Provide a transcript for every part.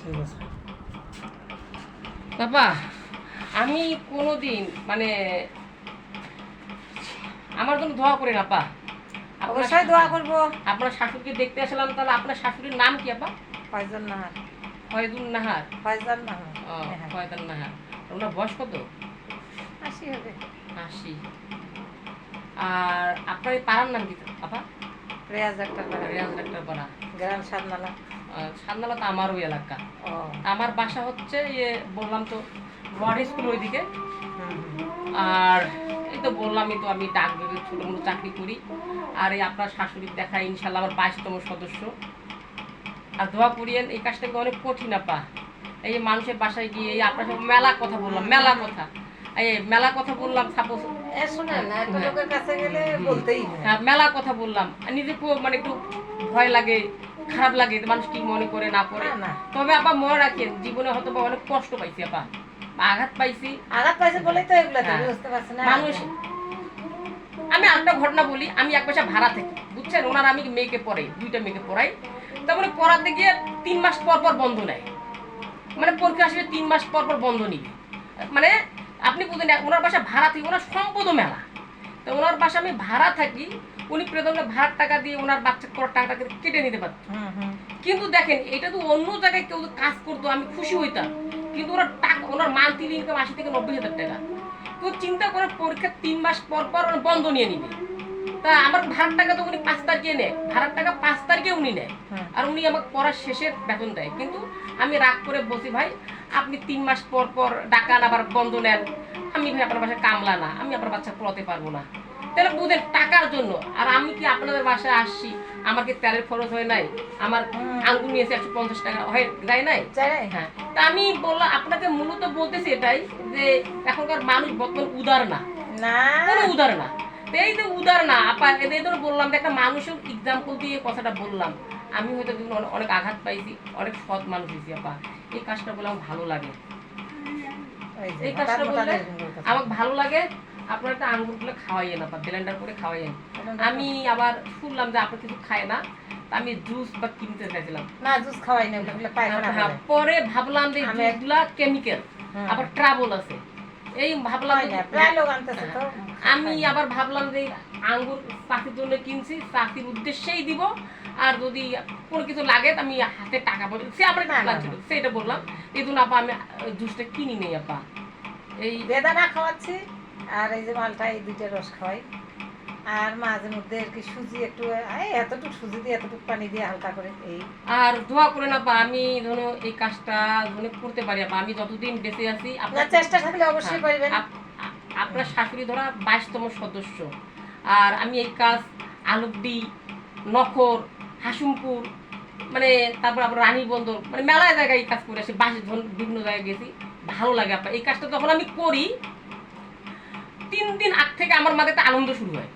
ঠিক আছে বাবা, আমি কোনোদিন মানে আমার জন্য দোয়া করেন আপা। অবশ্যই দোয়া করবো। আপনার শাশুড়িকে দেখতে আসলাম, তাহলে আপনার শাশুড়ির নাম কি আপা? ফয়জুল নাহার। ফয়জুল নাহার। ফয়জুল নাহার। ও, নেহার। ফয়জুল নাহার। ওনার বয়স কত? 80 হবে। 80। আর আপনার এই পাড়ার নাম কি আপা? রেয়াজ ডাক্তার পাড়া। রিয়াজ ডাক্তার পাড়া। গ্রাম সাতনালা। সান্নালা তো আমারও এলাকা। ও আমার বাসা হচ্ছে ইয়ে বললাম তো ওয়ার্ড স্কুল ওইদিকে। হুম, আর এই তো বললামই তো আমি ডাক বিভাগে ছোটো মোটো চাকরি করি। আর এই আপনার শাশুড়ির দেখা ইনশাল্লাহ আমার 22তম সদস্য। আর দোয়া করিয়েন, এই কাজটা কিন্তু অনেক কঠিন আপা। এই যে মানুষের বাসায় গিয়ে এই আপনার সাথে মেলা কথা বললাম, মেলা কথা, এই মেলা কথা বললাম সাপোজ শুনেন একটা লোকের কাছে গেলে বলতেই হয়। মেলা কথা বললাম, আর নিজেকেও মানে একটু ভয় লাগে, খারাপ লাগে মানুষ কি মনে করে না করে। না, না। তবে আপা মনে রাখেন, জীবনে হয়তো বা অনেক কষ্ট পাইছি আপা, আঘাত পাইছি। আঘাত পাইছে বলেই তো এগুলো হ্যাঁ। বুঝতে পারছি না মানুষ, আমি একটা ঘটনা বলি, আমি এক বাসা ভাড়া থাকি বুঝছেন, ওনার আমি মেয়েকে পড়াই, 2টা মেয়েকে পড়াই। তারপরে পড়াতে গিয়ে 3 মাস পর পর বন্ধ নেয়, মানে পরীক্ষা আসবে 3 মাস পর পর বন্ধ নিবে। মানে আপনি বুঝেন, ওনার বাসা ভাড়া থাকি, ওনার সম্পদ মেলা। তো ওনার বাসা আমি ভাড়া থাকি, উনি প্রথমে ভাড়ার টাকা দিয়ে ওনার বাচ্চা করার টাকাটা কেটে নিতে পারত। কিন্তু দেখেন, এটা তো অন্য জায়গায় কেউ কাজ করতো আমি খুশি হইতাম, কিন্তু ওনার টাকা, ওনার মান্থলি ইনকাম 80 থেকে 90,000 টাকা। তো চিন্তা করে পরীক্ষা 3 মাস পর পর বন্ধ নিয়ে নিবে। তা আমার ভাড়ার টাকা তো উনি 5 তারিখে নেয়, ভাড়ার টাকা 5 তারিখে উনি নেয়, আর উনি আমাকে পড়ার শেষে বেতন দেয়। কিন্তু আমি রাগ করে বসি, ভাই আপনি 3 মাস পর পর ডাকান আবার বন্ধ নেন, আমি ভাই আপনার বাসায় কামলা না, আমি আপনার বাচ্চা পড়াতে পারবো না। তাহলে বুঝেন টাকার জন্য। আর আমি কি আপনাদের বাসায় আসছি, আমার কি তেলের খরচ হয় নাই? আমার আঙ্গুর নিয়েছে 150 টাকা, হয় যায় নাই? হ্যাঁ। তা আমি বললাম আপনাকে মূলত বলতেছি এটাই, যে এখনকার মানুষ বর্তমান উদার না, কোনো উদার না। তো এই যে উদার না আপা, এই জন্য বললাম যে একটা মানুষের এক্সাম্পল দিয়ে কথাটা বললাম। আমি হয়তো অনেক আঘাত পাইছি, অনেক সৎ মানুষ হয়েছি আপা। এই কাজটা বলে আমার ভালো লাগে, এই কাজটা বললে আমার ভালো লাগে। আপনার একটা আঙ্গুর গুলো খাওয়াইয়েন আপা, ব্লেন্ডার করে খাওয়াইয়েন। আমি আবার শুনলাম যে আপনার কিছু খায় না, আমি জুস বা কিনতে চাইছিলাম না, জুস খাওয়াই না, ওগুলো পায়খানা করে। পরে ভাবলাম যে জুসগুলা কেমিক্যাল, আবার ট্রাবল আছে, এই ভাবলাম প্রায় লোক আনতেছে তো। আমি আবার ভাবলাম যে আঙ্গুর চাষির জন্য কিনছি, চাষির উদ্দেশ্যেই দিব, আর যদি কোনো কিছু লাগে তো আমি হাতে টাকা পাবো, সে আমার লাগছিল সেটা বললাম। এই জন্য আপা আমি জুসটা কিনি নেই আপা। এই বেদানা খাওয়াচ্ছি, আর এই যে মালটা, এই 2টা রস খাওয়াই। আর মাঝে মধ্যে আর কি সুজি একটু, এতটুকু সুজি দিয়ে এতটুকু পানি দিয়ে হালকা করে এই। আর দোয়া করে না আপা, আমি ধরো এই কাজটা ধরো করতে পারি আপা, আমি যতদিন বেঁচে আছি। আপনার চেষ্টা থাকলে অবশ্যই পারবেন। আপনার শাশুড়ি ধরা 22তম সদস্য, আর আমি এই কাজ আলুকডি, নখর, হাসুমপুর, মানে তারপর আবার রানীবন্দর, মানে মেলায় জায়গায় এই কাজ করে আসি, বিভিন্ন জায়গায় গেছি, ভালো লাগে আপা। এই কাজটা যখন আমি করি 3 দিন আগ থেকে আমার মাঝে একটা আনন্দ শুরু হয়।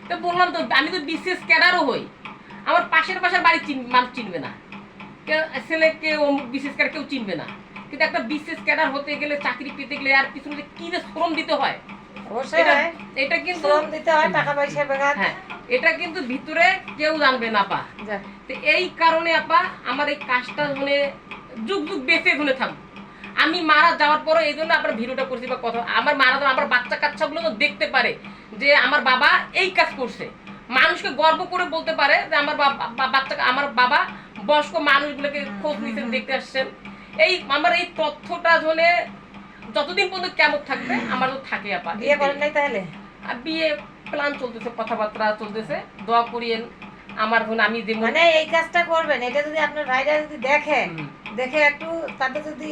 তো বললাম তো, আমি তো বিশেষ ক্যাডারও হই, আমার পাশের বাসার বাড়ি মানুষ চিনবে না, ছেলেকে অমুক বিশেষ ক্যাডার কেউ চিনবে না। কিন্তু একটা বিশেষ ক্যাডার হতে গেলে, চাকরি পেতে গেলে, আর পিছনে যে কি যে শ্রম দিতে হয়, এটা কিন্তু শ্রম দিতে হয়, টাকা পয়সা বেকার। হ্যাঁ, এটা কিন্তু ভিতরে কেউ জানবে না আপা। তো এই কারণে আপা আমার এই কাজটা মানে যুগ যুগ বেঁচে ধরে থাকবো। আমি মারা যাওয়ার পরে এই জন্য আপনার ভিডিওটা করছি বা কথা, আমার মারা যাওয়ার আমার বাচ্চা কাচ্চাগুলো তো দেখতে পারে যে আমার বাবা এই কাজ করছে, মানুষকে গর্ব করে বলতে পারে যে আমার বাচ্চা, আমার বাবা বয়স্ক মানুষগুলোকে খোঁজ নিচ্ছেন, দেখতে আসছেন। এই আমার এই তথ্যটা ধরে যতদিন পর্যন্ত কেমন থাকবে আমার তো থাকে আপা। বিয়ে করেন নাই তাহলে? বিয়ে প্ল্যান চলতেছে, কথাবার্তা চলতেছে, দোয়া করিয়েন আমার ধরুন। আমি যে মানে এই কাজটা করবেন, এটা যদি আপনার ভাইরা যদি দেখে, দেখে একটু তাতে যদি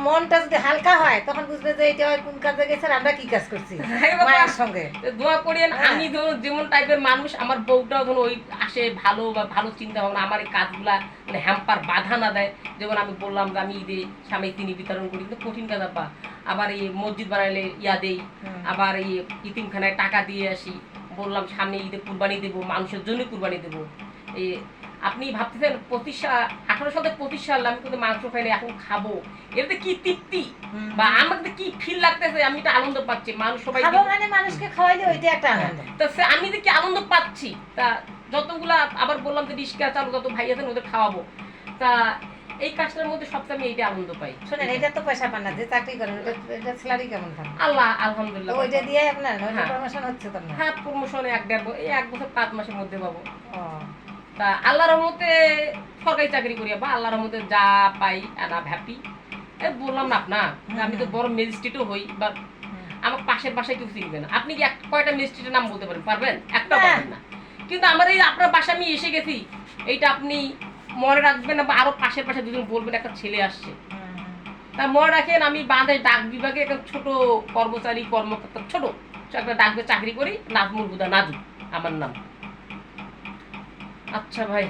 মনটা যদি হালকা হয়, তখন বুঝবে যে এটা কোন কাজে গেছে, আমরা কি কাজ করছি মায়ের সঙ্গে। দোয়া করিয়েন। আমি ধরুন যেমন টাইপের মানুষ, আমার বউটাও ধরুন ওই আসে ভালো বা ভালো চিন্তা ভাবনা, আমার এই কাজগুলা মানে হ্যাম্পার বাধা না দেয়। যেমন আমি বললাম যে আমি ঈদে স্বামী তিনি বিতরণ করি, কিন্তু কঠিন কাজ আপা। আবার এই মসজিদ বানাইলে ইয়া দেই, আবার এই ইতিমখানায় টাকা দিয়ে আসি। বললাম সামনে ঈদে কুরবানি দেবো, মানুষের জন্য কুরবানি দেবো। এই আপনি ভাবতেছেন 18 সালে 25 সাল আমি কিন্তু মাংস খাইলে এখন খাবো, এটাতে কি তৃপ্তি বা আমাকে কি ফিল লাগতেছে, আমি তো আনন্দ পাচ্ছি, মানুষ সবাই মানে মানুষকে খাওয়াইলে ওইটা একটা আনন্দ। তা আমি যে কি আনন্দ পাচ্ছি, তা যতগুলা আবার বললাম যে রিস্কা চালু যত ভাই আছেন ওদের খাওয়াবো। তা এই কাজটার মধ্যে সবচেয়ে আমি এইটা আনন্দ পাই। শোনেন, এটা তো পয়সা পান না, যে চাকরি করেন এটা স্যালারি কেমন পান? আল্লাহ আলহামদুলিল্লাহ। তো ওইটা দিয়ে আপনার হ্যাঁ। প্রমোশন হচ্ছে তো না? হ্যাঁ, প্রমোশনে এই 1 বছর 5 মাসের মধ্যে পাবো। ও, তা আল্লাহর রহমতে সরকারি চাকরি করি, বা আল্লাহর রহমতে যা পাই আনা হ্যাপি। বললাম না আপনার, আমি তো বড় ম্যাজিস্ট্রেটও হই, বা আমার পাশের বাসায় কেউ চিনবে না। আপনি কি কয়টা ম্যাজিস্ট্রেটের নাম বলতে পারবেন? একটা পারবেন না। কিন্তু আমার এই আপনার বাসায় আমি এসে গেছি, এইটা আপনি মনে রাখবেন না, বা আরো পাশের পাশে দুজন বলবেন একটা ছেলে আসছে। তা মনে রাখেন, আমি বাংলাদেশ ডাক বিভাগে একটা ছোট কর্মচারী কর্মকর্তা, ছোট একটা ডাকবে চাকরি করি, নাজমুল হুদা নাজু আমার নাম। আচ্ছা ভাই।